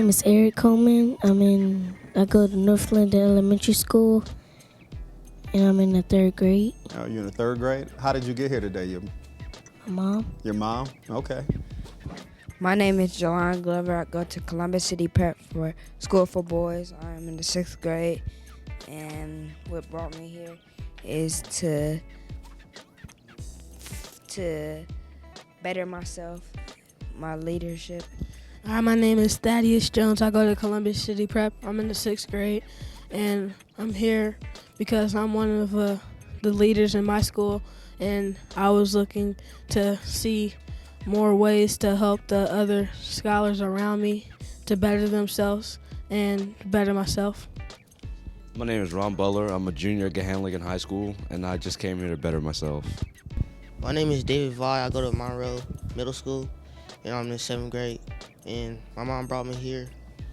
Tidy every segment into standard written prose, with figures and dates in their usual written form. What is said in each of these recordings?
name is Eric Coleman. I go to North Linden Elementary School, and I'm in the 3rd grade. Oh, you're in the 3rd grade? How did you get here today? My mom. Your mom? Okay. My name is Jelon Glover. I go to Columbus City Prep for School for Boys. I'm in the 6th grade, and what brought me here is to better myself, my leadership. Hi, my name is Thaddeus Jones. I go to Columbus City Prep. I'm in the 6th grade, and I'm here because I'm one of the leaders in my school, and I was looking to see more ways to help the other scholars around me to better themselves and better myself. My name is Ron Butler. I'm a junior at Gahanligan High School, and I just came here to better myself. My name is David Vai. I go to Monroe Middle School, and I'm in the 7th grade. And my mom brought me here.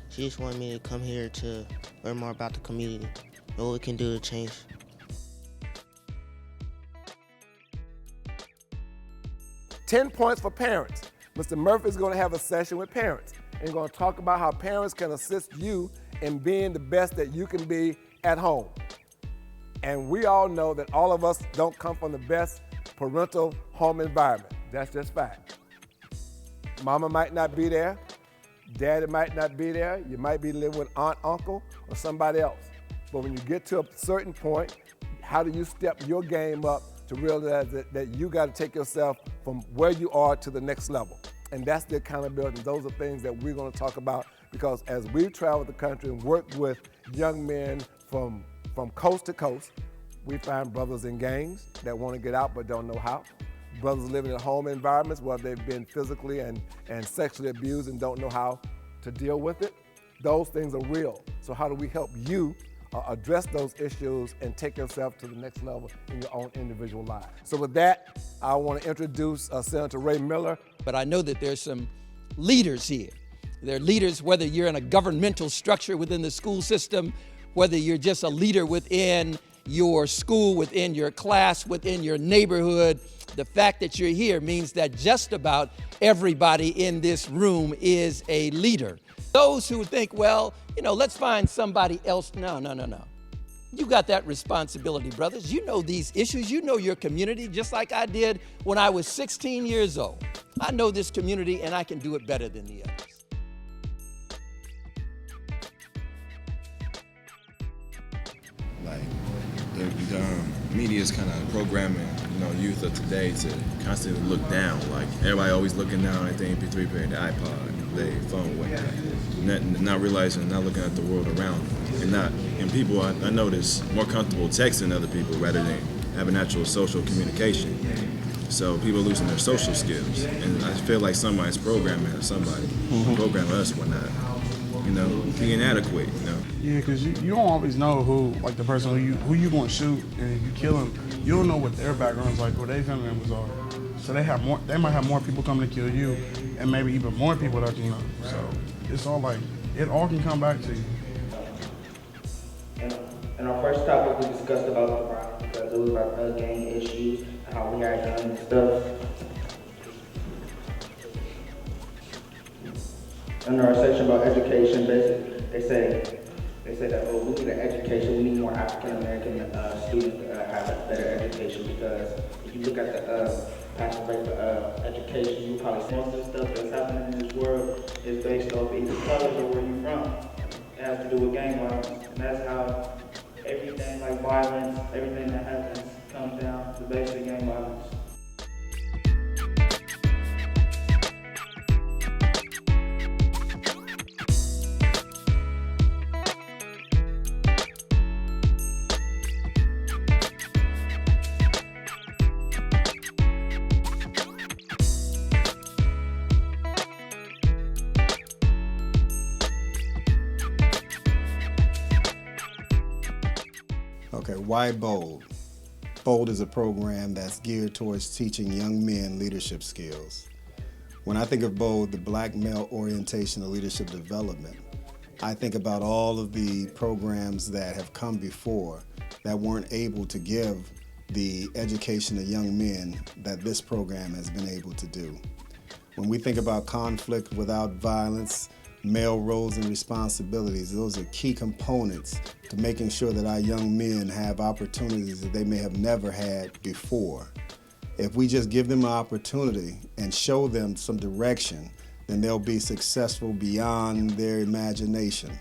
She just wanted me to come here to learn more about the community and what we can do to change. "10 points for parents." Mr. Murphy is going to have a session with parents and going to talk about how parents can assist you in being the best that you can be at home. And we all know that all of us don't come from the best parental home environment. That's just fact. Mama might not be there. Daddy might not be there. You might be living with aunt, uncle, or somebody else. But when you get to a certain point, how do you step your game up to realize that you got to take yourself from where you are to the next level? And that's the accountability. Those are things that we're going to talk about, because as we travel the country and work with young men from coast to coast, we find brothers in gangs that want to get out but don't know how. Brothers living in home environments where they've been physically and sexually abused and don't know how to deal with it. Those things are real. So how do we help you address those issues and take yourself to the next level in your own individual life? So with that, I want to introduce Senator Ray Miller. But I know that there's some leaders here. They're leaders whether you're in a governmental structure within the school system, whether you're just a leader within your school, within your class, within your neighborhood. The fact that you're here means that just about everybody in this room is a leader. Those who think, well, let's find somebody else. No. You got that responsibility, brothers. You know these issues. You know your community just like I did when I was 16 years old. I know this community, and I can do it better than the others. Like the media is kind of programming, youth of today to constantly look down. Like everybody always looking down at the MP3 player, the iPod, the phone, whatnot. Not realizing, not looking at the world around them, and people I notice more comfortable texting other people rather than having actual social communication. So people are losing their social skills, and I feel like somebody's programming somebody, programming us, whatnot. Being inadequate. Yeah, because you don't always know who, like the person who you going to shoot, and if you kill them, you don't know what their background's like, what their family members are. So they might have more people coming to kill you, and maybe even more people that you know. So it's all like, it all can come back to you. And our first topic we discussed about the crime, because it was about gang issues and how we had done and stuff. In our section about education, basically, they say that we need an education. We need more African American students to have a better education, because if you look at the passing rate for education, you probably see most of the stuff that's happening in this world is based off either color or where you're from. It has to do with gang violence, and that's how everything like violence, everything that happens comes down to basically gang violence. Okay, why BOLD? BOLD is a program that's geared towards teaching young men leadership skills. When I think of BOLD, the Black Male Orientation of Leadership Development, I think about all of the programs that have come before that weren't able to give the education to young men that this program has been able to do. When we think about conflict without violence, male roles and responsibilities. Those are key components to making sure that our young men have opportunities that they may have never had before. If we just give them an opportunity and show them some direction, then they'll be successful beyond their imagination.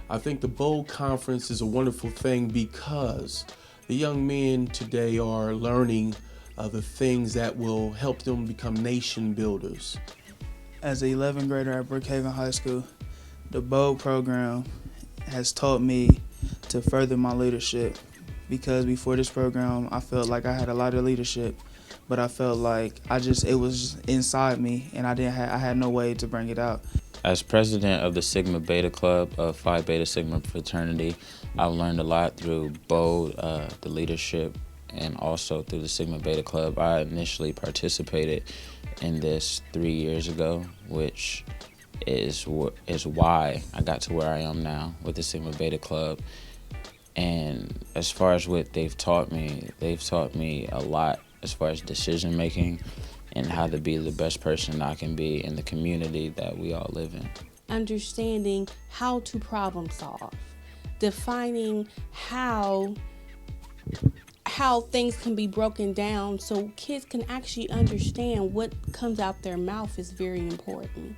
I think the Bold Conference is a wonderful thing because the young men today are learning the things that will help them become nation builders. As an 11th grader at Brookhaven High School, the Bold program has taught me to further my leadership, because before this program I felt like I had a lot of leadership, but I felt like it was inside me and I had no way to bring it out. As president of the Sigma Beta Club of Phi Beta Sigma fraternity, I've learned a lot through Bold, the leadership, and also through the Sigma Beta Club. I initially participated in this 3 years ago, which is why I got to where I am now with the Sigma Beta Club. And as far as what they've taught me a lot as far as decision making and how to be the best person I can be in the community that we all live in. Understanding how to problem solve, defining how things can be broken down so kids can actually understand what comes out their mouth is very important.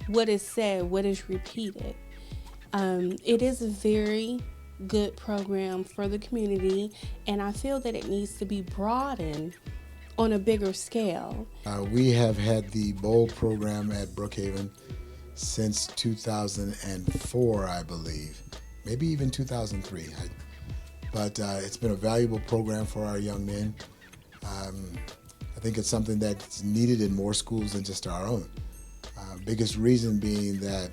What is said, what is repeated. It is a very good program for the community, and I feel that it needs to be broadened on a bigger scale. We have had the Bold program at Brookhaven since 2004, I believe, maybe even 2003. But it's been a valuable program for our young men. I think it's something that's needed in more schools than just our own. Biggest reason being that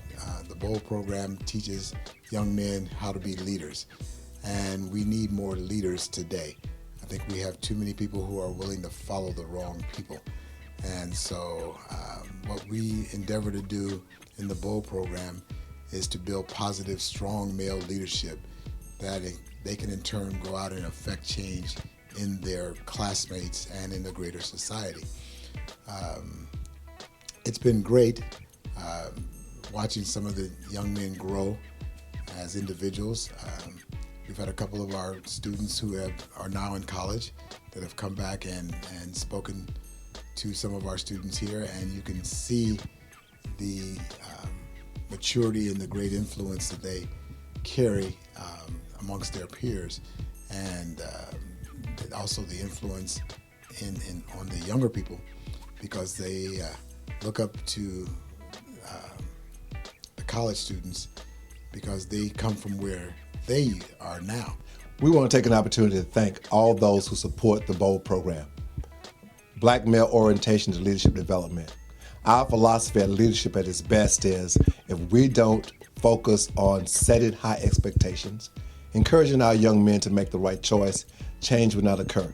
the Bold program teaches young men how to be leaders, and we need more leaders today. I think we have too many people who are willing to follow the wrong people. And so what we endeavor to do in the Bold program is to build positive, strong male leadership that they can in turn go out and affect change in their classmates and in the greater society. It's been great watching some of the young men grow as individuals. We've had a couple of our students who are now in college that have come back and spoken to some of our students here, and you can see the maturity and the great influence that they carry amongst their peers, and also the influence on the younger people, because they look up to the college students because they come from where they are now. We want to take an opportunity to thank all those who support the Bold program. Black male orientation to leadership development. Our philosophy at Leadership at its Best is if we don't focus on setting high expectations, encouraging our young men to make the right choice, change will not occur.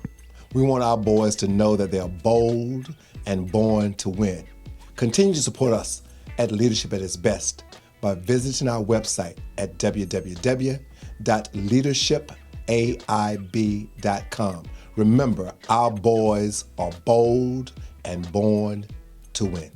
We want our boys to know that they are bold and born to win. Continue to support us at Leadership at its Best by visiting our website at www.leadershipaib.com. Remember, our boys are bold and born to win.